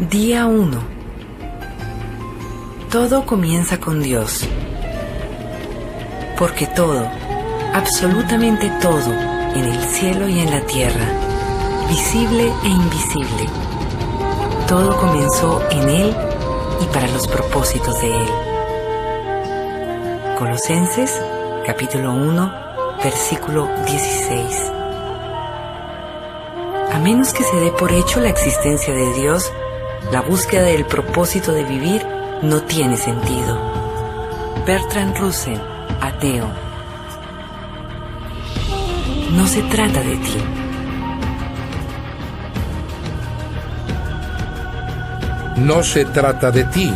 Día 1. Todo comienza con Dios. Porque todo, absolutamente todo, en el cielo y en la tierra, visible e invisible, todo comenzó en Él y para los propósitos de Él. Colosenses, capítulo 1, versículo 16. A menos que se dé por hecho la existencia de Dios, la búsqueda del propósito de vivir no tiene sentido. Bertrand Russell, ateo. No se trata de ti. No se trata de ti.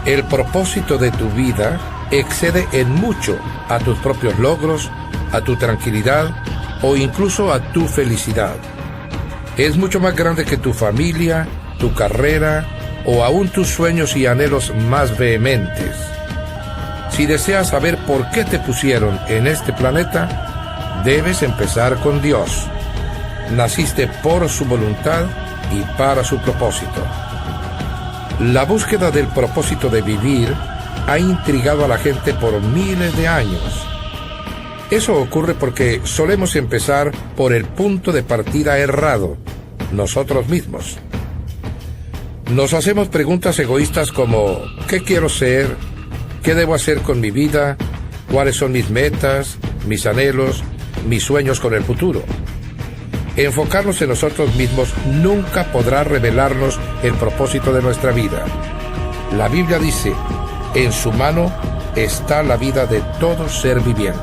El propósito de tu vida excede en mucho a tus propios logros, a tu tranquilidad o incluso a tu felicidad. Es mucho más grande que tu familia, tu carrera o aún tus sueños y anhelos más vehementes. Si deseas saber por qué te pusieron en este planeta, debes empezar con Dios. Naciste por su voluntad y para su propósito. La búsqueda del propósito de vivir ha intrigado a la gente por miles de años. Eso ocurre porque solemos empezar por el punto de partida errado, nosotros mismos. Nos hacemos preguntas egoístas como ¿qué quiero ser? ¿Qué debo hacer con mi vida? ¿Cuáles son mis metas, mis anhelos, mis sueños con el futuro? Enfocarnos en nosotros mismos nunca podrá revelarnos el propósito de nuestra vida. La Biblia dice, en su mano está la vida de todo ser viviente.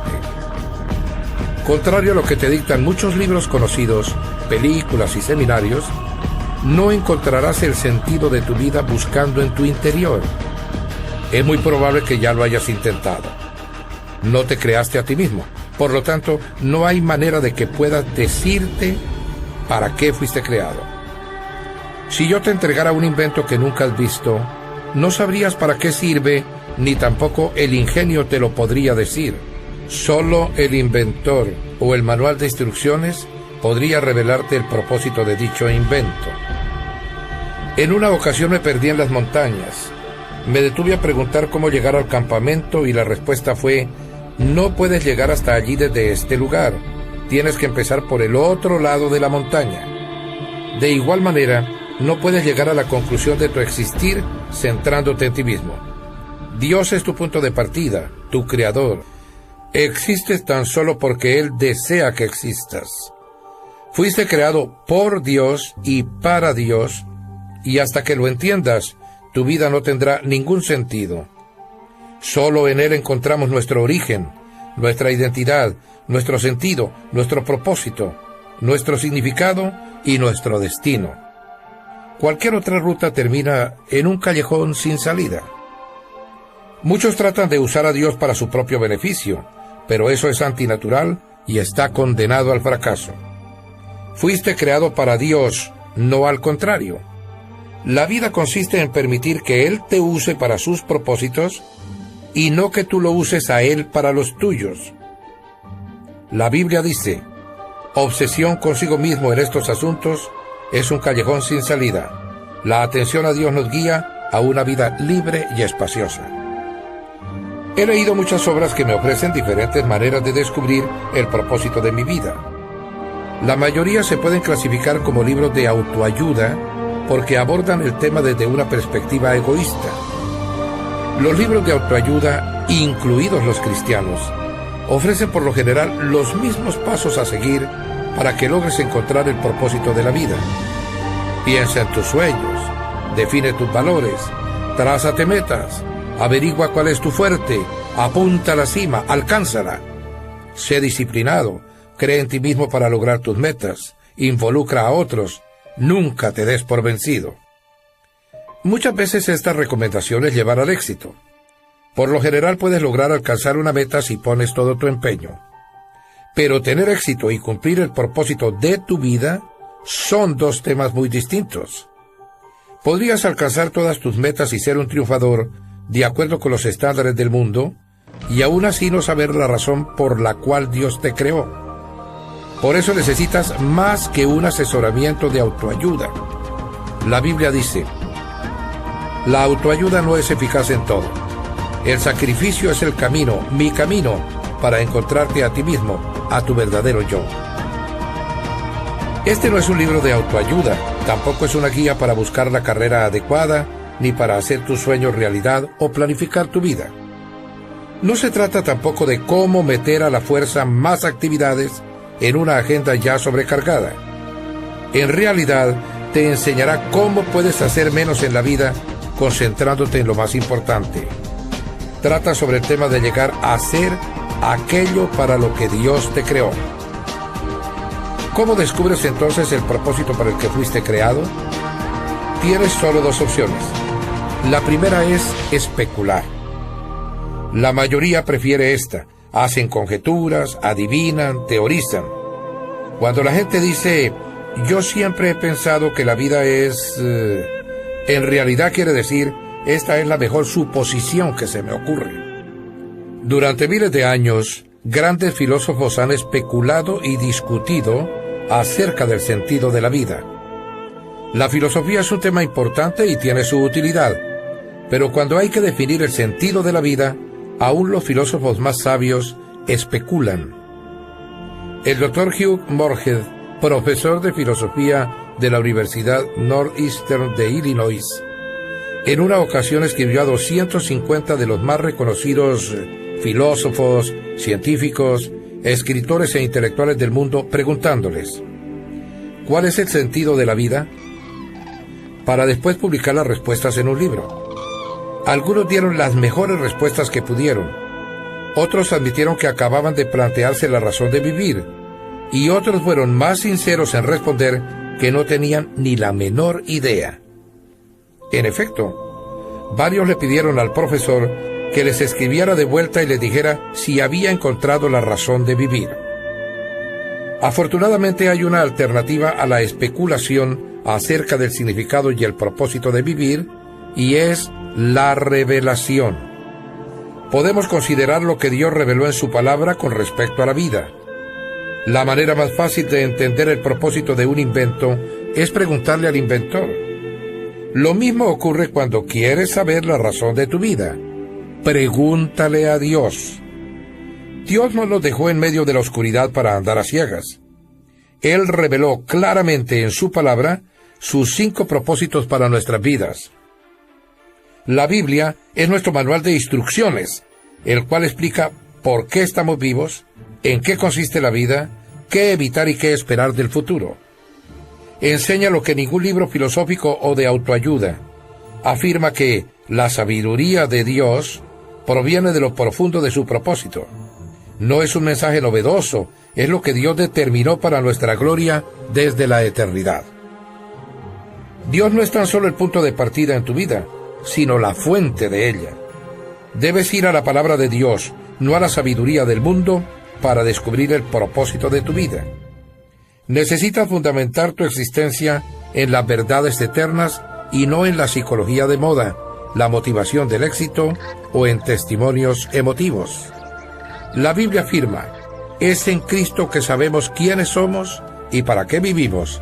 Contrario a lo que te dictan muchos libros conocidos, películas y seminarios, no encontrarás el sentido de tu vida buscando en tu interior. Es muy probable que ya lo hayas intentado. No te creaste a ti mismo. Por lo tanto, no hay manera de que puedas decirte para qué fuiste creado. Si yo te entregara un invento que nunca has visto, no sabrías para qué sirve, ni tampoco el ingenio te lo podría decir. Solo el inventor o el manual de instrucciones podría revelarte el propósito de dicho invento. En una ocasión me perdí en las montañas. Me detuve a preguntar cómo llegar al campamento y la respuesta fue: no puedes llegar hasta allí desde este lugar. Tienes que empezar por el otro lado de la montaña. De igual manera, no puedes llegar a la conclusión de tu existir centrándote en ti mismo. Dios es tu punto de partida, tu creador. Existes tan solo porque Él desea que existas. Fuiste creado por Dios y para Dios, y hasta que lo entiendas, tu vida no tendrá ningún sentido. Solo en Él encontramos nuestro origen, nuestra identidad, nuestro sentido, nuestro propósito, nuestro significado y nuestro destino. Cualquier otra ruta termina en un callejón sin salida. Muchos tratan de usar a Dios para su propio beneficio, pero eso es antinatural y está condenado al fracaso. Fuiste creado para Dios, no al contrario. La vida consiste en permitir que Él te use para sus propósitos y no que tú lo uses a Él para los tuyos. La Biblia dice, obsesión consigo mismo en estos asuntos es un callejón sin salida. La atención a Dios nos guía a una vida libre y espaciosa. He leído muchas obras que me ofrecen diferentes maneras de descubrir el propósito de mi vida. La mayoría se pueden clasificar como libros de autoayuda porque abordan el tema desde una perspectiva egoísta. Los libros de autoayuda, incluidos los cristianos, ofrecen por lo general los mismos pasos a seguir para que logres encontrar el propósito de la vida. Piensa en tus sueños, define tus valores, trázate metas, averigua cuál es tu fuerte, apunta a la cima, alcánzala. Sé disciplinado, cree en ti mismo para lograr tus metas, involucra a otros, nunca te des por vencido. Muchas veces estas recomendaciones llevan al éxito. Por lo general puedes lograr alcanzar una meta si pones todo tu empeño. Pero tener éxito y cumplir el propósito de tu vida son dos temas muy distintos. Podrías alcanzar todas tus metas y ser un triunfador de acuerdo con los estándares del mundo, y aún así no saber la razón por la cual Dios te creó. Por eso necesitas más que un asesoramiento de autoayuda. La Biblia dice: la autoayuda no es eficaz en todo. El sacrificio es el camino, mi camino, para encontrarte a ti mismo, a tu verdadero yo. Este no es un libro de autoayuda, tampoco es una guía para buscar la carrera adecuada, ni para hacer tus sueños realidad o planificar tu vida. No se trata tampoco de cómo meter a la fuerza más actividades en una agenda ya sobrecargada. En realidad, te enseñará cómo puedes hacer menos en la vida concentrándote en lo más importante. Trata sobre el tema de llegar a ser aquello para lo que Dios te creó. ¿Cómo descubres entonces el propósito para el que fuiste creado? Tienes solo dos opciones. La primera es especular. La mayoría prefiere esta. Hacen conjeturas, adivinan, teorizan. Cuando la gente dice: yo siempre he pensado que la vida es... en realidad quiere decir: esta es la mejor suposición que se me ocurre. Durante miles de años, grandes filósofos han especulado y discutido acerca del sentido de la vida. La filosofía es un tema importante y tiene su utilidad, pero cuando hay que definir el sentido de la vida, aún los filósofos más sabios especulan. El Dr. Hugh Moorhead, profesor de filosofía de la Universidad Northeastern de Illinois, en una ocasión escribió a 250 de los más reconocidos filósofos, científicos, escritores e intelectuales del mundo, preguntándoles: ¿cuál es el sentido de la vida?, para después publicar las respuestas en un libro. Algunos dieron las mejores respuestas que pudieron, otros admitieron que acababan de plantearse la razón de vivir, y otros fueron más sinceros en responder que no tenían ni la menor idea. En efecto, varios le pidieron al profesor que les escribiera de vuelta y les dijera si había encontrado la razón de vivir. Afortunadamente hay una alternativa a la especulación acerca del significado y el propósito de vivir, y es la revelación. Podemos considerar lo que Dios reveló en su palabra con respecto a la vida. La manera más fácil de entender el propósito de un invento es preguntarle al inventor. Lo mismo ocurre cuando quieres saber la razón de tu vida. Pregúntale a Dios. Dios no nos dejó en medio de la oscuridad para andar a ciegas. Él reveló claramente en su palabra sus 5 propósitos para nuestras vidas. La Biblia es nuestro manual de instrucciones, el cual explica por qué estamos vivos, en qué consiste la vida, qué evitar y qué esperar del futuro. Enseña lo que ningún libro filosófico o de autoayuda. Afirma que la sabiduría de Dios proviene de lo profundo de su propósito. No es un mensaje novedoso, es lo que Dios determinó para nuestra gloria desde la eternidad. Dios no es tan solo el punto de partida en tu vida, sino la fuente de ella. Debes ir a la palabra de Dios, no a la sabiduría del mundo, para descubrir el propósito de tu vida. Necesitas fundamentar tu existencia en las verdades eternas y no en la psicología de moda, la motivación del éxito o en testimonios emotivos. La Biblia afirma: es en Cristo que sabemos quiénes somos y para qué vivimos.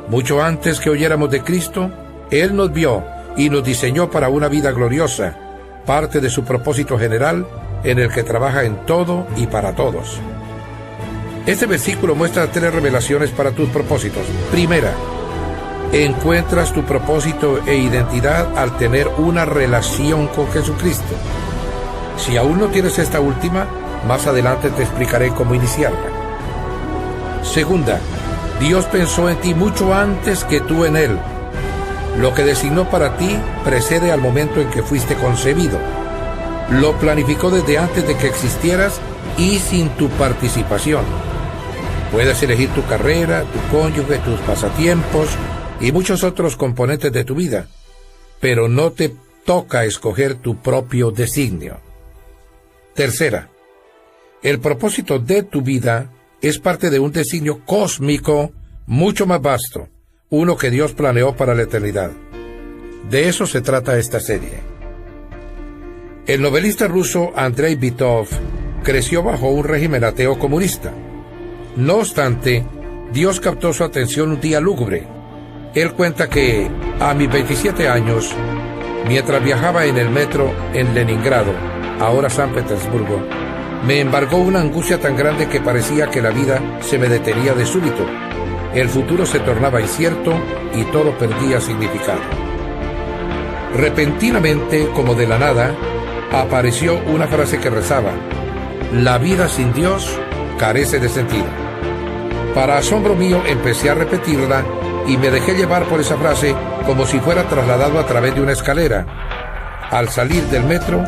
Mucho antes que oyéramos de Cristo, Él nos vio y nos diseñó para una vida gloriosa, parte de su propósito general en el que trabaja en todo y para todos. Este versículo muestra 3 revelaciones para tus propósitos. Primera, encuentras tu propósito e identidad al tener una relación con Jesucristo. Si aún no tienes esta última, más adelante te explicaré cómo iniciarla. Segunda, Dios pensó en ti mucho antes que tú en Él. Lo que designó para ti precede al momento en que fuiste concebido. Lo planificó desde antes de que existieras y sin tu participación. Puedes elegir tu carrera, tu cónyuge, tus pasatiempos y muchos otros componentes de tu vida, pero no te toca escoger tu propio designio. Tercera, el propósito de tu vida es parte de un designio cósmico mucho más vasto, uno que Dios planeó para la eternidad. De eso se trata esta serie. El novelista ruso Andrei Bitov creció bajo un régimen ateo comunista. No obstante, Dios captó su atención un día lúgubre. Él cuenta que a mis 27 años, mientras viajaba en el metro en Leningrado, ahora San Petersburgo, me embargó una angustia tan grande que parecía que la vida se me detenía de súbito. El futuro se tornaba incierto y todo perdía significado. Repentinamente, como de la nada, apareció una frase que rezaba: la vida sin Dios carece de sentido. Para asombro mío empecé a repetirla y me dejé llevar por esa frase como si fuera trasladado a través de una escalera. Al salir del metro,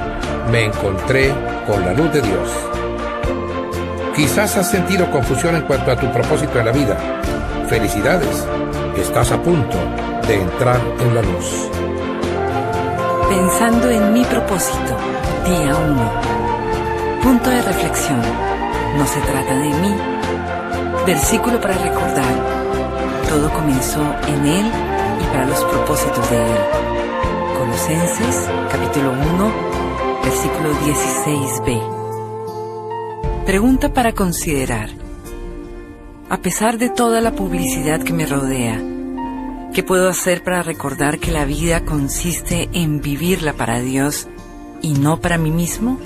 me encontré con la luz de Dios. Quizás has sentido confusión en cuanto a tu propósito en la vida. Felicidades, estás a punto de entrar en la luz. Pensando en mi propósito, día 1. Punto de reflexión. No se trata de mí. Versículo para recordar. Todo comenzó en Él y para los propósitos de Él. Colosenses, capítulo 1, versículo 16b. Pregunta para considerar. A pesar de toda la publicidad que me rodea, ¿qué puedo hacer para recordar que la vida consiste en vivirla para Dios y no para mí mismo?